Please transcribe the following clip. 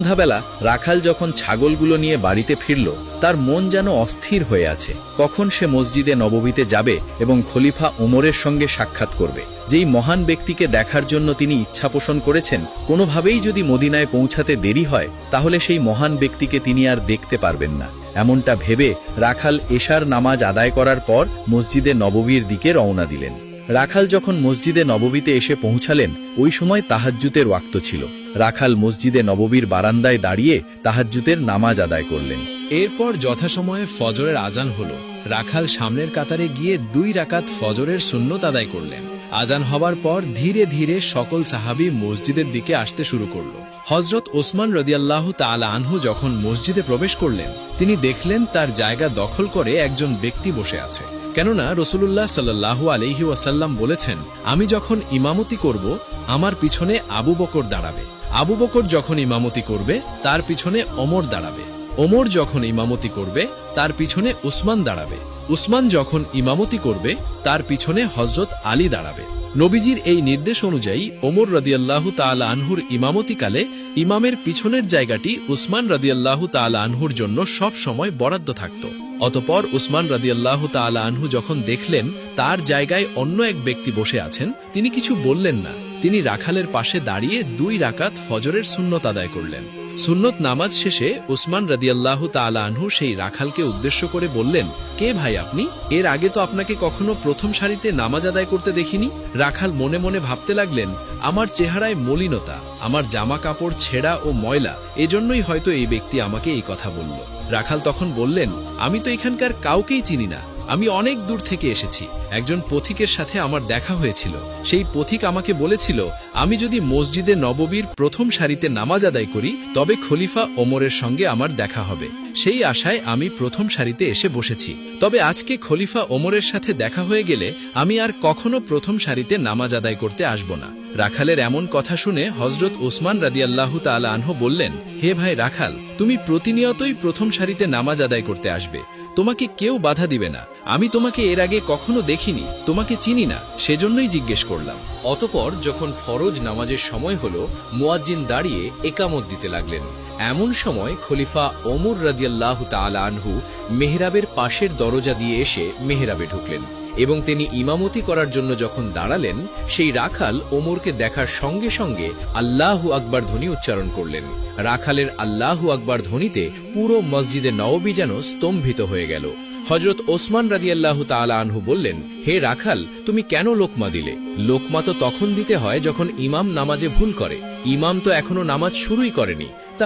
সন্ধ্যাবেলা রাখাল যখন ছাগলগুলো নিয়ে বাড়িতে ফিরল, তার মন যেন অস্থির হয়ে আছে। কখন সে মসজিদে নববীতে যাবে এবং খলিফা ওমরের সঙ্গে সাক্ষাৎ করবে, যেই মহান ব্যক্তিকে দেখার জন্য তিনি ইচ্ছা পোষণ করেছেন। কোনোভাবেই যদি মদিনায় পৌঁছাতে দেরি হয়, তাহলে সেই মহান ব্যক্তিকে তিনি আর দেখতে পারবেন না। এমনটা ভেবে রাখাল এশার নামাজ আদায় করার পর মসজিদে নববীর দিকে রওনা দিলেন। রাখাল যখন মসজিদে নববীতে এসে পৌঁছালেন, ওই সময় তাহাজ্জুদের ওয়াক্ত ছিল। রাখাল মসজিদে নববীর বারান্দায় দাঁড়িয়ে তাহাজ্জুদের নামাজ আদায় করলেন। এরপর যথাসময়ে ফজরের আজান হলো। রাখাল সামনের কাতারে গিয়ে 2 রাকাত ফজরের সুন্নত আদায় করলেন। আজান হবার পর ধীরে ধীরে সকল সাহাবী মসজিদের দিকে আসতে শুরু করল। হযরত ওসমান রাদিয়াল্লাহু তাআলা আনহু যখন মসজিদে প্রবেশ করলেন, তিনি দেখলেন তার জায়গা দখল করে একজন ব্যক্তি বসে আছে। কেননা রাসূলুল্লাহ সাল্লাল্লাহু আলাইহি ওয়াসাল্লাম বলেছেন, আমি যখন ইমামতি করব, আমার পিছনে আবু বকর দাঁড়াবে। আবু বকর যখন ইমামতি করবে, তার পিছনে ওমর দাঁড়াবে। ওমর যখন ইমামতি করবে, তার পিছনে উসমান দাঁড়াবে। উসমান যখন ইমামতি করবে, তার পিছনে হযরত আলী দাঁড়াবে। নবীজির এই নির্দেশ অনুযায়ী ওমর রাদিয়াল্লাহু তাআলা আনহুর ইমামতিকালে ইমামের পিছনের জায়গাটি উসমান রাদিয়াল্লাহু তাআলা আনহুর জন্য সব সময় বরাদ্দ থাকত। অতঃপর উসমান রাদিয়াল্লাহু তাআলা আনহু যখন দেখলেন তার জায়গায় অন্য এক ব্যক্তি বসে আছেন, তিনি কিছু বললেন না। তিনি রাখালের পাশে দাঁড়িয়ে 2 রাকাত ফজরের সুন্নত আদায় করলেন। সুন্নত নামাজ শেষে উসমান রাদিয়াল্লাহু তাআলা আনহু সেই রাখালকে উদ্দেশ্য করে বললেন, কে ভাই আপনি? এর আগে তো আপনাকে কখনো প্রথম সারিতে নামাজ আদায় করতে দেখিনি। রাখাল মনে মনে ভাবতে লাগলেন, আমার চেহারায় মলিনতা, আমার জামা কাপড় ছেঁড়া ও ময়লা, এজন্যই হয়তো এই ব্যক্তি আমাকে এই কথা বলল। রাখাল তখন বললেন, আমি তো এখানকার কাউকেই চিনি না। আমি অনেক দূর থেকে এসেছি। একজন পথিকের সাথে আমার দেখা হয়েছিল। সেই পথিক আমাকে বলেছিল, আমি যদি মসজিদে নববীর প্রথম সারিতে নামাজ আদায় করি, তবে খলিফা ওমরের সঙ্গে আমার দেখা হবে। সেই আশায় আমি প্রথম সারিতে এসে বসেছি। তবে আজকে খলিফা ওমরের সাথে দেখা হয়ে গেলে আমি আর কখনো প্রথম সারিতে নামাজ আদায় করতে আসব না। রাখালের এমন কথা শুনে হযরত ওসমান রাদিয়াল্লাহু তাআলা আনহু বললেন, হে ভাই রাখাল, তুমি প্রতিনিয়তই প্রথম সারিতে নামাজ আদায় করতে আসবে। তোমাকে কেউ বাধা দিবে না। আমি তোমাকে এর আগে কখনো দেখিনি, তোমাকে চিনি না, সেজন্যই জিজ্ঞেস করলাম। অতঃপর যখন ফরজ নামাজের সময় হলো, মুয়াজ্জিন দাঁড়িয়ে একামত দিতে লাগলেন। এমন সময় খলিফা ওমর রাদিয়াল্লাহু তাআলা আনহু মেহরাবের পাশের দরজা দিয়ে এসে মেহরাবে ঢুকলেন এবং তিনি ইমামতি করার জন্য যখন দাঁড়ালেন, সেই রাখাল ওমরকে দেখার সঙ্গে সঙ্গে আল্লাহু আকবার ধ্বনি উচ্চারণ করলেন। রাখালের আল্লাহু আকবার ধ্বনিতে পুরো মসজিদে নববী যেন স্তম্ভিত হয়ে গেল। হযরত ওসমান রাদিয়াল্লাহু তাআলা আনহু বললেন, হে রাখাল, তুমি কেন লোকমা দিলে? লোকমা তো তখন দিতে হয় যখন ইমাম নামাজে ভুল করে। ইমাম তো এখনো নামাজ শুরুই করেনি।